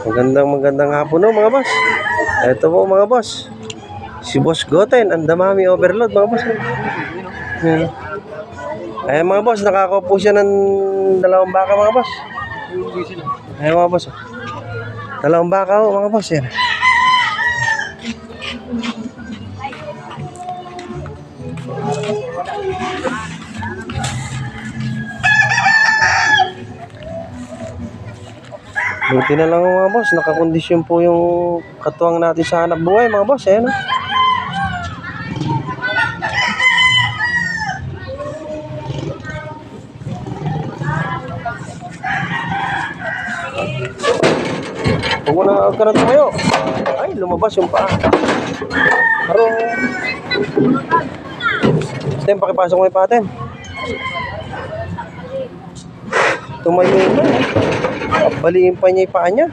Magandang hapon no mga boss. Ito po mga boss. Si Boss Goten, ang damami overload mga boss. Ayan mga boss, nakakuha po siya ng 2 baka mga boss. Ayan mga boss. 2 baka ho mga boss yan. Buti na lang mga boss, nakakondisyon po yung katuwang natin sa hanap buhay mga boss. Ayan. Huwag ka na tumayo. Ay, lumabas yung paa. Parang Stem, pakipasok mo yung paten. Tumayo na. Baliin pa niya yung paa niya.